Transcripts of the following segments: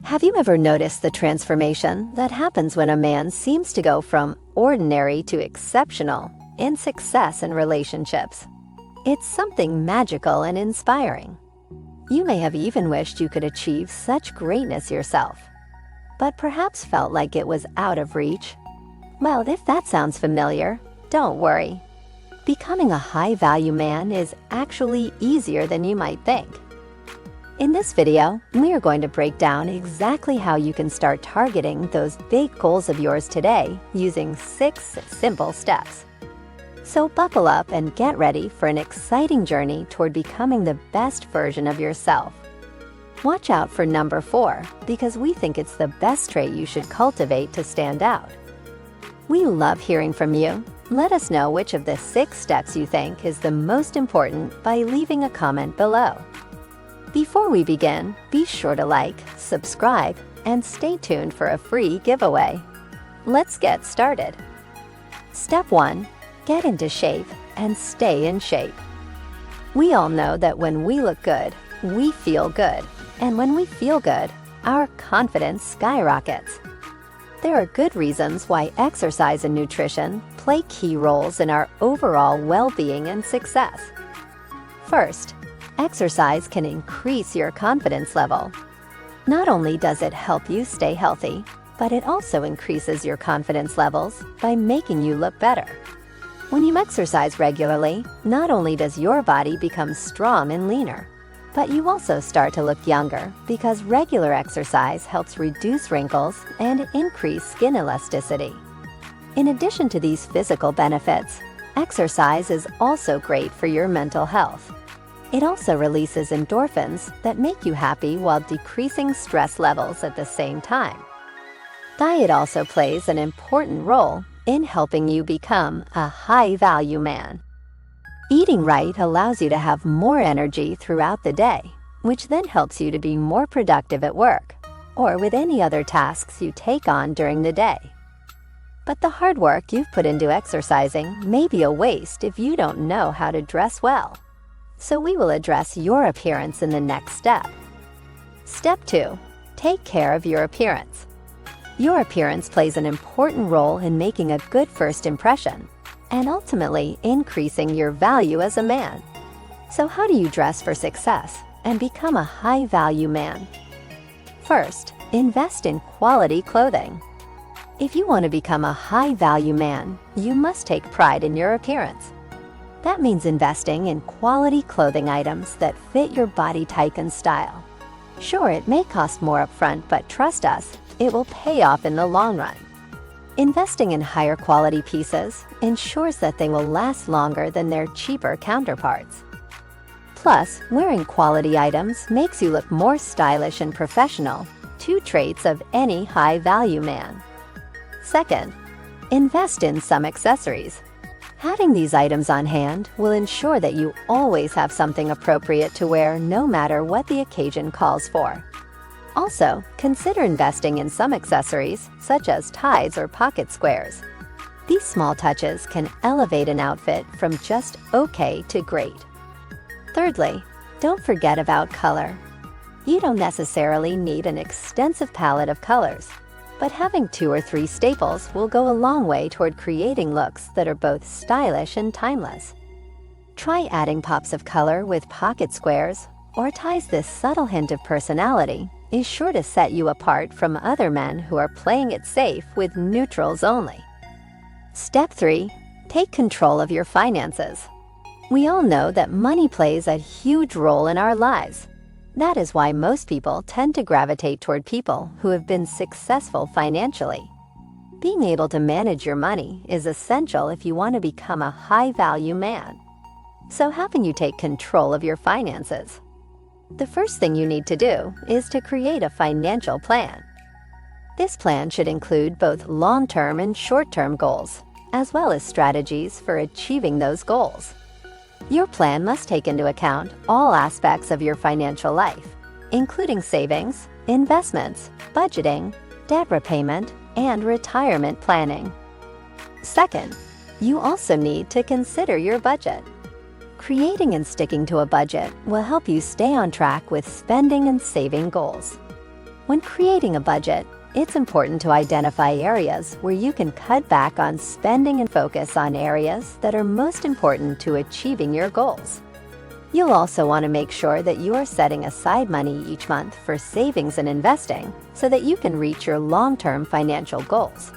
Have you ever noticed the transformation that happens when a man seems to go from ordinary to exceptional in success in relationships? It's something magical and inspiring. You may have even wished you could achieve such greatness yourself, but perhaps felt like it was out of reach. Well, if that sounds familiar, don't worry. Becoming a high-value man is actually easier than you might think. In this video, we are going to break down exactly how you can start targeting those big goals of yours today using 6 simple steps. So buckle up and get ready for an exciting journey toward becoming the best version of yourself. Watch out for number 4, because we think it's the best trait you should cultivate to stand out. We love hearing from you. Let us know which of the 6 steps you think is the most important by leaving a comment below. Before we begin, be sure to like, subscribe, and stay tuned for a free giveaway. Let's get started. Step 1. Get into shape and stay in shape. We all know that when we look good, we feel good. And when we feel good, our confidence skyrockets. There are good reasons why exercise and nutrition play key roles in our overall well-being and success. First, exercise can increase your confidence level. Not only does it help you stay healthy, but it also increases your confidence levels by making you look better. When you exercise regularly, not only does your body become strong and leaner, but you also start to look younger because regular exercise helps reduce wrinkles and increase skin elasticity. In addition to these physical benefits, exercise is also great for your mental health. It also releases endorphins that make you happy while decreasing stress levels at the same time. Diet also plays an important role in helping you become a high-value man. Eating right allows you to have more energy throughout the day, which then helps you to be more productive at work or with any other tasks you take on during the day. But the hard work you've put into exercising may be a waste if you don't know how to dress well. So we will address your appearance in the next step. Step 2. Take care of your appearance. Your appearance plays an important role in making a good first impression and ultimately increasing your value as a man. So how do you dress for success and become a high-value man? First, invest in quality clothing. If you want to become a high-value man, you must take pride in your appearance. That means investing in quality clothing items that fit your body type and style. Sure, it may cost more upfront, but trust us, it will pay off in the long run. Investing in higher quality pieces ensures that they will last longer than their cheaper counterparts. Plus, wearing quality items makes you look more stylish and professional, 2 traits of any high-value man. Second, invest in some accessories. Having these items on hand will ensure that you always have something appropriate to wear no matter what the occasion calls for. Also, consider investing in some accessories, such as ties or pocket squares. These small touches can elevate an outfit from just okay to great. Thirdly, don't forget about color. You don't necessarily need an extensive palette of colors, but having 2 or 3 staples will go a long way toward creating looks that are both stylish and timeless. Try adding pops of color with pocket squares or ties. This subtle hint of personality is sure to set you apart from other men who are playing it safe with neutrals only. Step 3. Take control of your finances. We all know that money plays a huge role in our lives. That is why most people tend to gravitate toward people who have been successful financially. Being able to manage your money is essential if you want to become a high-value man. So how can you take control of your finances? The first thing you need to do is to create a financial plan. This plan should include both long-term and short-term goals, as well as strategies for achieving those goals. Your plan must take into account all aspects of your financial life, including savings, investments, budgeting, debt repayment, and retirement planning. Second, you also need to consider your budget. Creating and sticking to a budget will help you stay on track with spending and saving goals. When creating a budget, it's important to identify areas where you can cut back on spending and focus on areas that are most important to achieving your goals. You'll also want to make sure that you are setting aside money each month for savings and investing so that you can reach your long-term financial goals.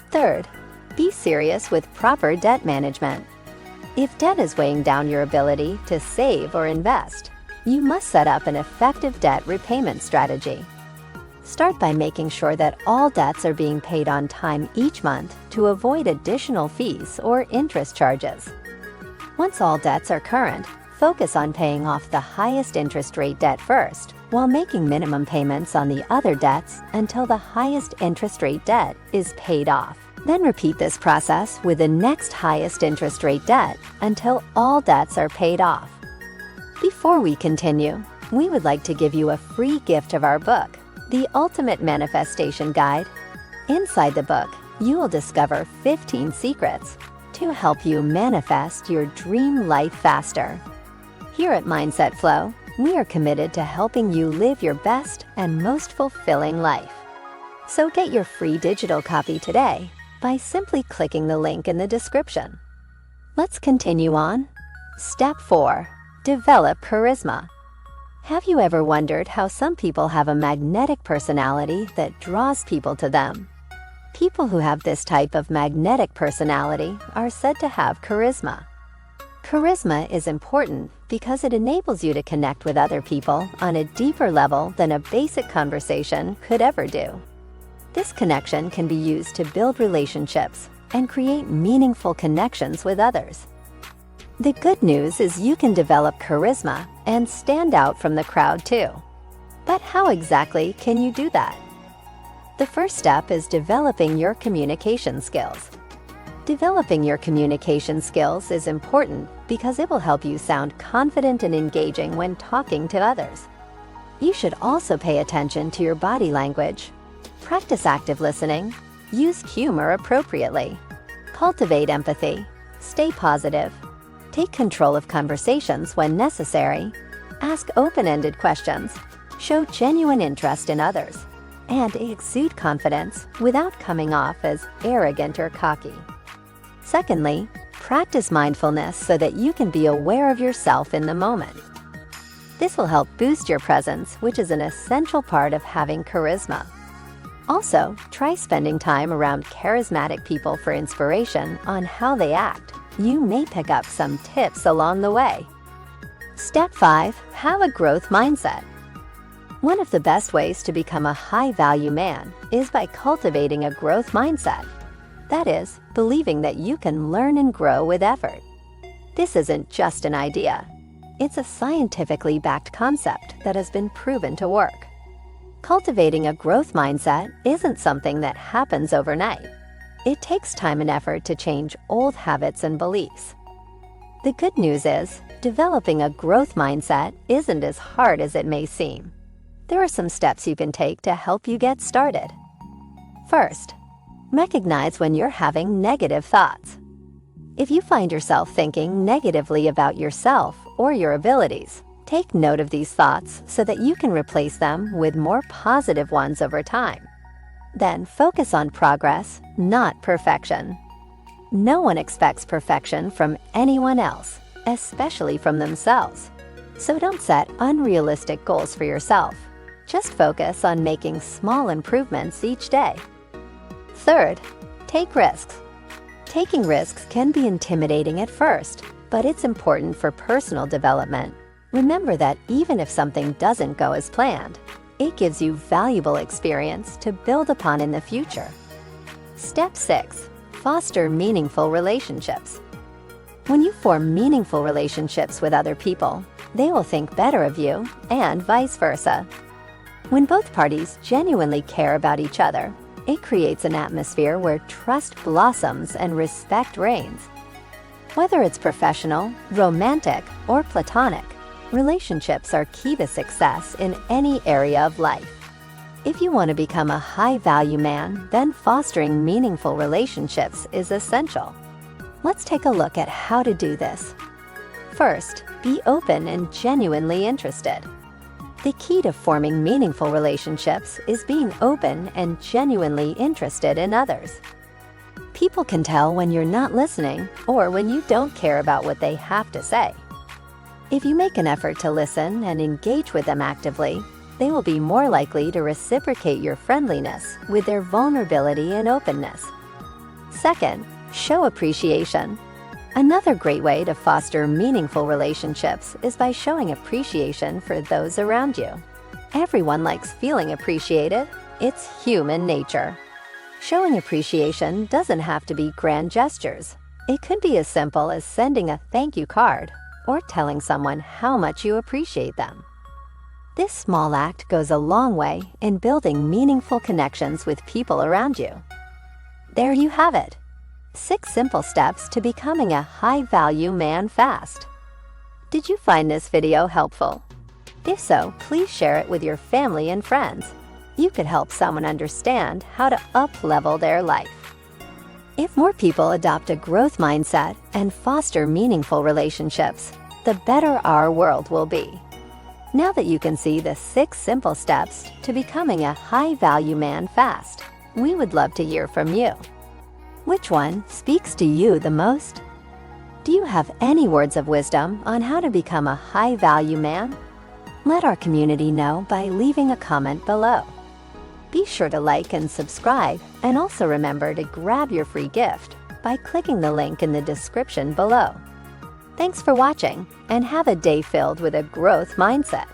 Third, be serious with proper debt management. If debt is weighing down your ability to save or invest, you must set up an effective debt repayment strategy. Start by making sure that all debts are being paid on time each month to avoid additional fees or interest charges. Once all debts are current, focus on paying off the highest interest rate debt first, while making minimum payments on the other debts until the highest interest rate debt is paid off. Then repeat this process with the next highest interest rate debt until all debts are paid off. Before we continue, we would like to give you a free gift of our book, The Ultimate Manifestation Guide. Inside the book, you will discover 15 secrets to help you manifest your dream life faster. Here at Mindset Flow, we are committed to helping you live your best and most fulfilling life. So get your free digital copy today by simply clicking the link in the description. Let's continue on. Step 4. Develop charisma. Have you ever wondered how some people have a magnetic personality that draws people to them? People who have this type of magnetic personality are said to have charisma. Charisma is important because it enables you to connect with other people on a deeper level than a basic conversation could ever do. This connection can be used to build relationships and create meaningful connections with others. The good news is you can develop charisma and stand out from the crowd too. But how exactly can you do that? The first step is developing your communication skills. Developing your communication skills is important because it will help you sound confident and engaging when talking to others. You should also pay attention to your body language. Practice active listening. Use humor appropriately. Cultivate empathy. Stay positive. Take control of conversations when necessary. Ask open-ended questions. Show genuine interest in others. And exude confidence without coming off as arrogant or cocky. Secondly, practice mindfulness so that you can be aware of yourself in the moment. This will help boost your presence, which is an essential part of having charisma. Also, try spending time around charismatic people for inspiration on how they act. You may pick up some tips along the way. Step 5. Have a growth mindset. One of the best ways to become a high-value man is by cultivating a growth mindset. That is, believing that you can learn and grow with effort. This isn't just an idea. It's a scientifically backed concept that has been proven to work. Cultivating a growth mindset isn't something that happens overnight. It takes time and effort to change old habits and beliefs. The good news is, developing a growth mindset isn't as hard as it may seem. There are some steps you can take to help you get started. First, recognize when you're having negative thoughts. If you find yourself thinking negatively about yourself or your abilities, take note of these thoughts so that you can replace them with more positive ones over time. Then focus on progress, not perfection. No one expects perfection from anyone else, especially from themselves. So don't set unrealistic goals for yourself. Just focus on making small improvements each day. Third, take risks. Taking risks can be intimidating at first, but it's important for personal development. Remember that even if something doesn't go as planned, it gives you valuable experience to build upon in the future. Step 6. Foster meaningful relationships. When you form meaningful relationships with other people, they will think better of you and vice versa. When both parties genuinely care about each other, it creates an atmosphere where trust blossoms and respect reigns. Whether it's professional, romantic, or platonic, relationships are key to success in any area of life. If you want to become a high-value man, then fostering meaningful relationships is essential. Let's take a look at how to do this. First, be open and genuinely interested. The key to forming meaningful relationships is being open and genuinely interested in others. People can tell when you're not listening or when you don't care about what they have to say. If you make an effort to listen and engage with them actively, they will be more likely to reciprocate your friendliness with their vulnerability and openness. Second, show appreciation. Another great way to foster meaningful relationships is by showing appreciation for those around you. Everyone likes feeling appreciated. It's human nature. Showing appreciation doesn't have to be grand gestures. It could be as simple as sending a thank you card or telling someone how much you appreciate them. This small act goes a long way in building meaningful connections with people around you. There you have it. 6 simple steps to becoming a high-value man fast. Did you find this video helpful? If so, please share it with your family and friends. You could help someone understand how to up-level their life. If more people adopt a growth mindset and foster meaningful relationships, the better our world will be. Now that you can see the 6 simple steps to becoming a high-value man fast, we would love to hear from you. Which one speaks to you the most? Do you have any words of wisdom on how to become a high-value man? Let our community know by leaving a comment below. Be sure to like and subscribe, and also remember to grab your free gift by clicking the link in the description below. Thanks for watching, and have a day filled with a growth mindset.